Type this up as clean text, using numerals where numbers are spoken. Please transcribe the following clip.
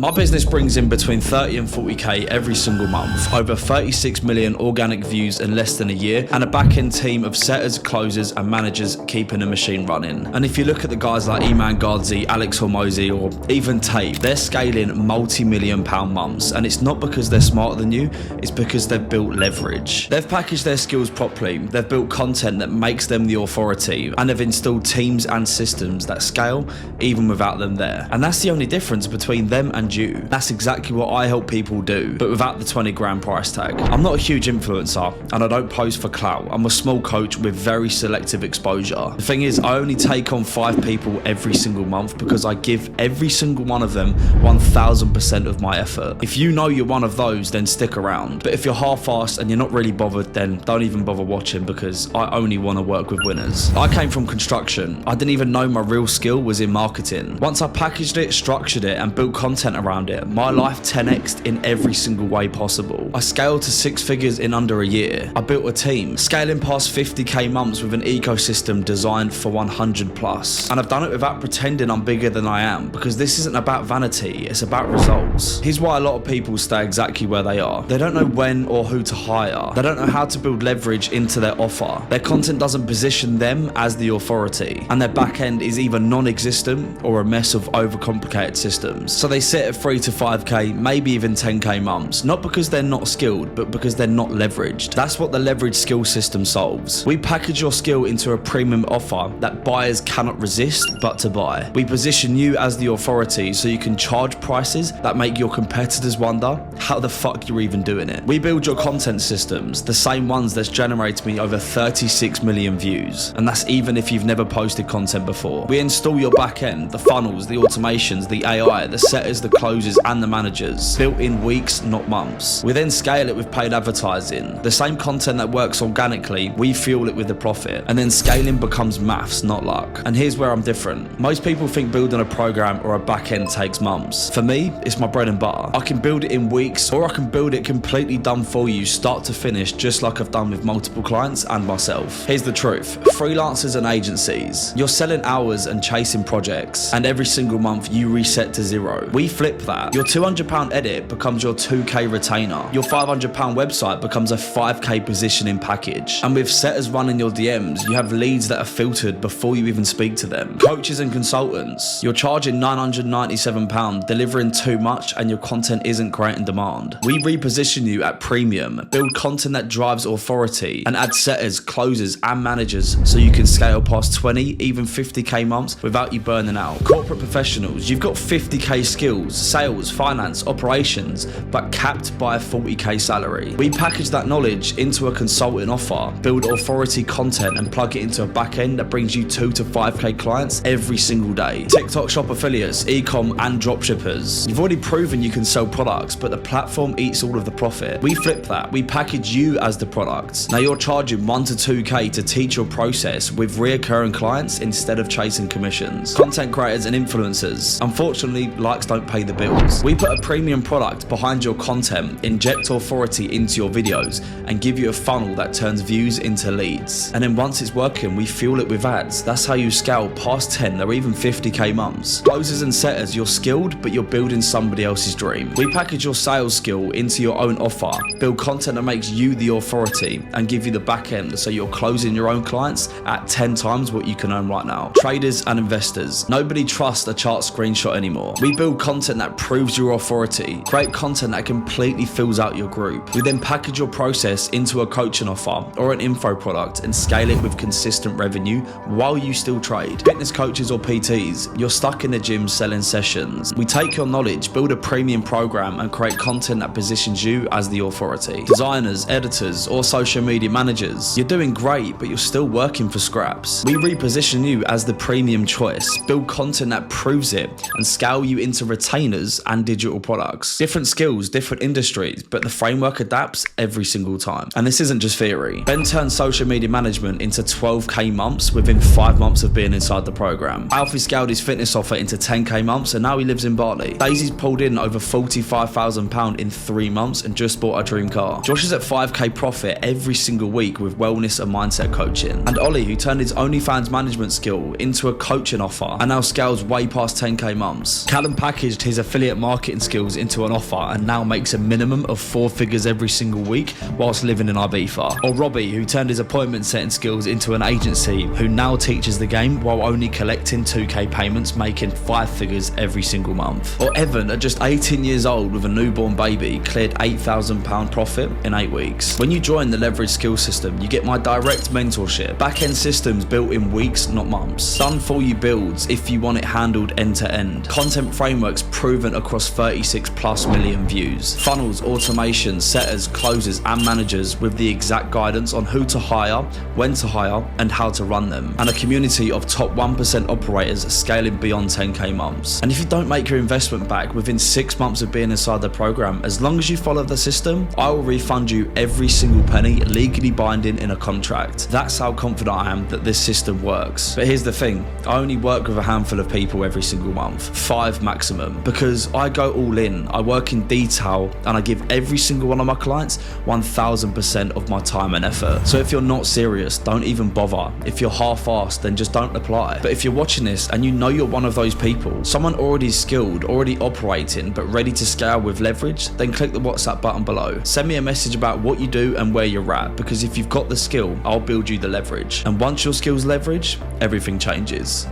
My business brings in between 30 and 40k every single month, over 36 million organic views in less than a year, and a back-end team of setters, closers and managers keeping the machine running. And if you look at the guys like Iman Gadzhi, Alex Hormozi or even Tate, they're scaling multi-million pound months, and it's not because they're smarter than you, it's because they've built leverage. They've packaged their skills properly, they've built content that makes them the authority, and they've installed teams and systems that scale even without them there. And that's the only difference between them and you. That's exactly what I help people do, but without the 20 grand price tag. I'm not a huge influencer and I don't post for clout. I'm a small coach with very selective exposure. The thing is, I only take on 5 people every single month because I give every single one of them 1000% of my effort. If you know you're one of those, then stick around. But if you're half-assed and you're not really bothered, then don't even bother watching, because I only want to work with winners. I came from construction. I didn't even know my real skill was in marketing. Once I packaged it, structured it and built content around it, my life 10x'd in every single way possible. I scaled to 6 figures in under a year. I built a team, scaling past 50k months with an ecosystem designed for 100 plus. And I've done it without pretending I'm bigger than I am, because this isn't about vanity, it's about results. Here's why a lot of people stay exactly where they are. They don't know when or who to hire. They don't know how to build leverage into their offer. Their content doesn't position them as the authority, and their back end is either non-existent or a mess of overcomplicated systems. So they sit at 3 to 5k, maybe even 10k months, not because they're not skilled, but because they're not leveraged. That's what the leverage skill system solves. We package your skill into a premium offer that buyers cannot resist but to buy. We position you as the authority so you can charge prices that make your competitors wonder how the fuck you're even doing it. We build your content systems, the same ones that's generated me over 36 million views, and that's even if you've never posted content before. We install your back end, the funnels, the automations, the AI, the setters, the closers and the managers, built in weeks, not months. We then scale it with paid advertising. The same content that works organically, we fuel it with the profit. And then scaling becomes maths, not luck. And here's where I'm different. Most people think building a program or a back end takes months. For me, it's my bread and butter. I can build it in weeks, or I can build it completely done for you, start to finish, just like I've done with multiple clients and myself. Here's the truth. Freelancers and agencies, you're selling hours and chasing projects, and every single month you reset to zero. We flip that. Your £200 edit becomes your 2k retainer. Your £500 website becomes a 5k positioning package. And with setters running your DMs, you have leads that are filtered before you even speak to them. Coaches and consultants, you're charging £997, delivering too much, and your content isn't creating demand. We reposition you at premium, build content that drives authority, and add setters, closers and managers so you can scale past 20, even 50k months without you burning out. Corporate professionals, you've got 50k skills, sales, finance, operations, but capped by a 40k salary. We package that knowledge into a consulting offer, build authority content and plug it into a back end that brings you 2 to 5k clients every single day. TikTok shop affiliates, e-com and dropshippers. You've already proven you can sell products, but the platform eats all of the profit. We flip that. We package you as the product. Now you're charging 1 to 2k to teach your process with reoccurring clients instead of chasing commissions. Content creators and influencers. Unfortunately, likes don't pay the bills. We put a premium product behind your content, inject authority into your videos, and give you a funnel that turns views into leads. And then once it's working, we fuel it with ads. That's how you scale past 10 or even 50k months. Closers and setters, you're skilled, but you're building somebody else's dream. We package your sales skill into your own offer, build content that makes you the authority, and give you the back end so you're closing your own clients at 10 times what you can earn right now. Traders and investors, nobody trusts a chart screenshot anymore. We build content that proves your authority, create content that completely fills out your group. We then package your process into a coaching offer or an info product and scale it with consistent revenue while you still trade. Fitness coaches or PTs, you're stuck in the gym selling sessions. We take your knowledge, build a premium program and create content that positions you as the authority. Designers, editors or social media managers, you're doing great but you're still working for scraps. We reposition you as the premium choice, build content that proves it and scale you into retainers and digital products. Different skills, different industries, but the framework adapts every single time. And this isn't just theory. Ben turned social media management into 12k months within 5 months of being inside the program. Alfie scaled his fitness offer into 10k months and now he lives in Bartley. Daisy's pulled in over £45,000 in 3 months and just bought a dream car. Josh is at 5k profit every single week with wellness and mindset coaching. And Ollie, who turned his OnlyFans management skill into a coaching offer and now scales way past 10k months. Callum packaged his affiliate marketing skills into an offer and now makes a minimum of 4 figures every single week whilst living in Ibiza. Or Robbie, who turned his appointment setting skills into an agency, who now teaches the game while only collecting 2k payments, making 5 figures every single month. Or Evan, at just 18 years old with a newborn baby, cleared £8,000 profit in 8 weeks. When you join the Leverage Skills System, you get my direct mentorship, back-end systems built in weeks, not months, done for you builds if you want it handled end to end, content frameworks proven across 36+ million views, funnels, automation, setters, closers and managers with the exact guidance on who to hire, when to hire and how to run them, and a community of top 1% operators scaling beyond 10k months. And if you don't make your investment back within 6 months of being inside the program, as long as you follow the system, I will refund you every single penny, legally binding in a contract. That's how confident I am that this system works. But here's the thing, I only work with a handful of people every single month, 5 maximum, because I go all in, I work in detail, and I give every single one of my clients 1000% of my time and effort. So if you're not serious, don't even bother. If you're half-assed, then just don't apply. But if you're watching this and you know you're one of those people, someone already skilled, already operating, but ready to scale with leverage, then click the WhatsApp button below. Send me a message about what you do and where you're at, because if you've got the skill, I'll build you the leverage. And once your skills leverage, everything changes.